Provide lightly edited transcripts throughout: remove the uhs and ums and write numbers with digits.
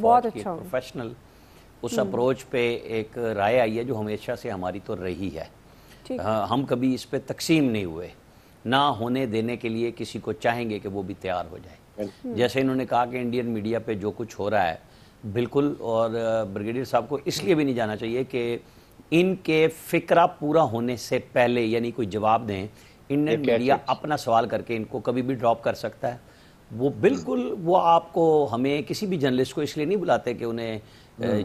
فوج کی پروفیشنل اس اپروچ پہ ایک رائے آئی ہے جو ہمیشہ سے ہماری تو رہی ہے. ہم کبھی اس پہ تقسیم نہیں ہوئے، نہ ہونے دینے کے لیے کسی کو چاہیں گے کہ وہ بھی تیار ہو جائے. جیسے انہوں نے کہا کہ انڈین میڈیا پہ جو کچھ ہو رہا ہے بالکل، اور بریگیڈیئر صاحب کو اس لیے بھی نہیں جانا چاہیے کہ ان کے فکرہ پورا ہونے سے پہلے یعنی کوئی جواب دیں. انڈین میڈیا اپنا سوال کر کے ان کو کبھی بھی ڈراپ کر سکتا ہے. وہ بالکل وہ آپ کو ہمیں کسی بھی جرنلسٹ کو اس لیے نہیں بلاتے کہ انہیں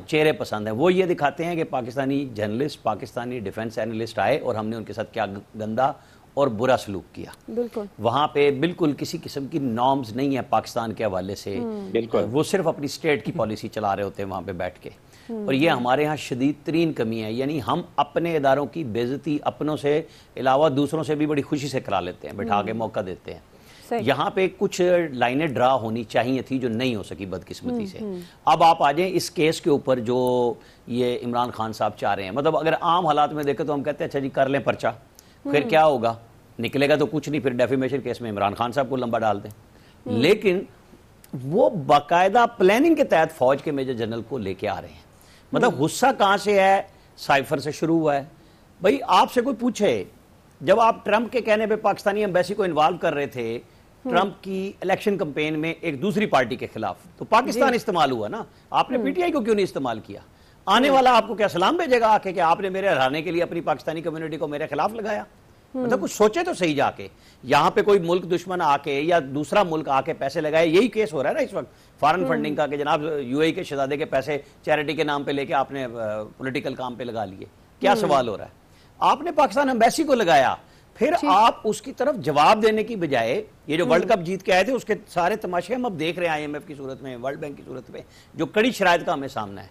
چہرے پسند ہیں. وہ یہ دکھاتے ہیں کہ Pakistani journalist, Pakistani defence analyst آئے اور ہم نے ان کے ساتھ کیا گندا اور برا سلوک کیا. بالکل وہاں پہ بالکل کسی قسم کی نارمز نہیں ہے پاکستان کے حوالے سے. وہ صرف اپنی اسٹیٹ کی پالیسی چلا رہے ہوتے ہیں وہاں پہ بیٹھ کے. اور یہ ہمارے ہاں شدید ترین کمی ہے. یعنی ہم اپنے اداروں کی بے عزتی اپنوں سے علاوہ دوسروں سے بھی بڑی خوشی سے کرا لیتے ہیں، بٹھا کے موقع دیتے ہیں. یہاں پہ کچھ لائنیں ڈرا ہونی چاہیے تھی جو نہیں ہو سکی بدقسمتی سے. اب آپ آ جائیں اس کیس کے اوپر جو یہ عمران خان صاحب چاہ رہے ہیں. مطلب اگر عام حالات میں دیکھیں تو ہم کہتے ہیں اچھا جی کر لیں پرچہ، پھر کیا ہوگا؟ نکلے گا تو کچھ نہیں، پھر ڈیفیمیشن کیس میں عمران خان صاحب کو لمبا ڈال دیں. لیکن وہ باقاعدہ پلاننگ کے تحت فوج کے میجر جنرل کو لے کے آ رہے ہیں. مطلب غصہ کہاں سے ہے؟ سائفر سے شروع ہوا ہے. بھائی آپ سے کوئی پوچھے، جب آپ ٹرمپ کے کہنے پہ پاکستانی ایمبیسی کو انوالو کر رہے تھے ٹرمپ کی الیکشن کمپین میں ایک دوسری پارٹی کے خلاف، تو پاکستان استعمال ہوا نا. آپ نے پی ٹی آئی کو کیوں نہیں استعمال کیا؟ آنے والا آپ کو کیا سلام بھیجے گا آ کے کہ آپ نے میرے ہرانے کے لیے اپنی پاکستانی کمیونٹی کو میرے خلاف لگایا؟ مطلب کچھ سوچے تو صحیح جا کے. یہاں پہ کوئی ملک دشمن آ کے یا دوسرا ملک آ کے پیسے لگائے. یہی کیس ہو رہا ہے نا اس وقت فارن فنڈنگ کا، کہ جناب یو اے کے شہزادے کے پیسے چیریٹی کے نام پہ لے کے آپ نے پولیٹیکل کام پہ لگا لیے. کیا سوال ہو رہا ہے؟ آپ نے پاکستان ایمبیسی کو لگایا، پھر آپ اس کی طرف جواب دینے کی بجائے یہ جو ورلڈ کپ جیت کے آئے تھے اس کے سارے تماشے ہم اب دیکھ رہے ہیں آئی ایم ایف کی صورت میں، ورلڈ بینک کی صورت میں، جو کڑی شرائط کا ہمیں سامنا ہے.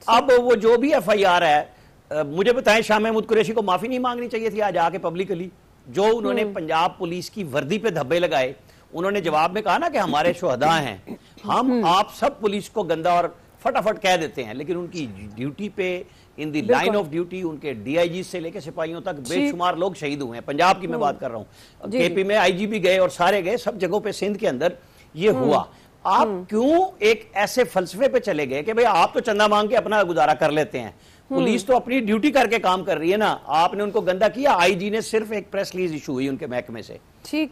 اب وہ جو بھی ایف آئی آر ہے، مجھے بتائیں شاہ محمود قریشی کو معافی نہیں مانگنی چاہیے تھی آج آ کے پبلکلی؟ جو انہوں نے پنجاب پولیس کی وردی پہ دھبے لگائے، انہوں نے جواب میں کہا نا کہ ہمارے شہداء ہیں، ہم آپ سب پولیس کو گندا اور فٹافٹ کہہ دیتے ہیں، لیکن ان کی ڈیوٹی پہ ان دی لائن آف ڈیوٹی ان کے ڈی آئی جی سے لے کے سپاہیوں تک بے شمار لوگ شہید ہوئے ہیں. پنجاب کی میں بات کر رہا ہوں، کے پی میں آئی جی بھی گئے اور سارے گئے، سب جگہوں پہ سندھ کے اندر یہ ہوا. آپ کیوں ایک ایسے فلسفے پہ چلے گئے کہ بھئی آپ تو چندہ مانگ کے اپنا گزارا کر لیتے ہیں، پولیس تو اپنی ڈیوٹی کر کے کام کر رہی ہے نا؟ آپ نے ان کو گندا کیا. آئی جی نے صرف ایک پریس ریلیز ایشو ہوئی ان کے محکمے سے،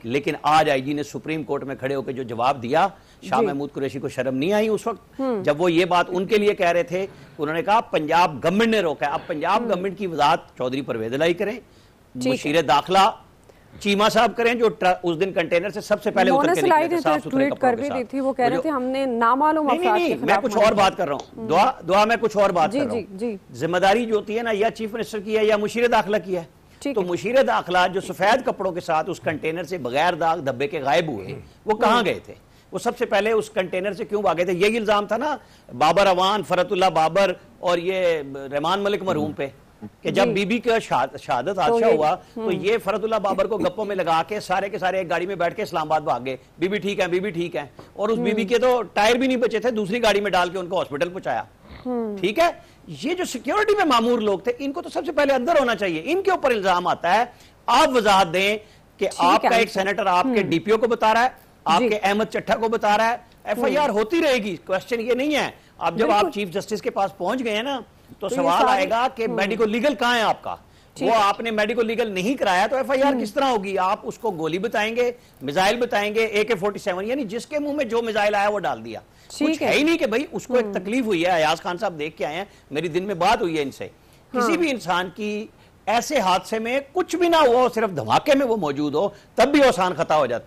لیکن آج آئی جی نے سپریم کورٹ میں کھڑے ہو کے جو جواب دیا، شاہ محمود قریشی کو شرم نہیں آئی اس وقت جب وہ یہ بات ان کے لیے کہہ رہے تھے؟ انہوں نے کہا پنجاب گورنمنٹ نے روکا ہے. اب پنجاب گورنمنٹ کی وضاحت چودھری پرویز الہی کریں، مشیر داخلہ چیمہ صاحب کریں جو اس دن کنٹینر سے سب سے پہلے اتر کے نکلے تھے صاف ستھرے کپڑوں کے ساتھ. وہ کہہ رہے تھے ہم نے نامعلوم افراد کے خلاف. میں کچھ اور بات کر رہا ہوں، دعا میں کچھ اور بات کر رہا ہوں. ذمہ داری جو ہوتی ہے نا، یا چیف منسٹر کی ہے یا مشیر داخلہ کی ہے. تو مشیر داخلہ جو سفید کپڑوں کے ساتھ اس کنٹینر سے بغیر داغ دھبے کے غائب ہوئے، وہ کہاں گئے تھے؟ وہ سب سے پہلے اس کنٹینر سے کیوں بھاگے تھے؟ یہی الزام تھا نا بابر اوان، فرت اللہ بابر اور یہ رحمان ملک مرحوم پہ، کہ جب بی بی کا شہادت حادثہ ہوا تو یہ فرت اللہ بابر کو گپوں میں لگا کے سارے کے سارے ایک گاڑی میں بیٹھ کے اسلام آباد بھاگ گئے. بی بی ٹھیک ہے، بی بی ٹھیک ہے، اور اس بی بی کے تو ٹائر بھی نہیں بچے تھے، دوسری گاڑی میں ڈال کے ان کو ہاسپٹل پہنچایا. ٹھیک ہے، یہ جو سیکیورٹی میں مامور لوگ تھے ان کو تو سب سے پہلے اندر ہونا چاہیے. ان کے اوپر الزام آتا ہے. آپ وضاحت دیں کہ آپ کا ایک سینیٹر آپ کے ڈی پی او کو بتا رہا ہے، آپ کے احمد چٹھا کو بتا رہا ہے. ایف آئی آر ہوتی رہے گی، کوشچن یہ نہیں ہے. اب جب آپ چیف جسٹس کے پاس پہنچ گئے ہیں نا تو سوال آئے گا کہ میڈیکل لیگل کہاں ہے آپ کا؟ وہ آپ نے میڈیکل لیگل نہیں کرایا تو ایف آئی آر کس طرح ہوگی؟ آپ اس کو گولی بتائیں گے، میزائل بتائیں گے، AK-47، یعنی جس کے منہ میں جو میزائل آیا وہ ڈال دیا. کچھ ہے ہی نہیں کہ بھئی اس کو ایک تکلیف ہوئی ہے. ایاز خان صاحب دیکھ کے آئے ہیں، میری دن میں بات ہوئی ہے ان سے. کسی بھی انسان کی ایسے حادثے میں کچھ بھی نہ ہوا، صرف دھماکے میں وہ موجود ہو، تب بھی آسان خطا ہو جاتا ہے.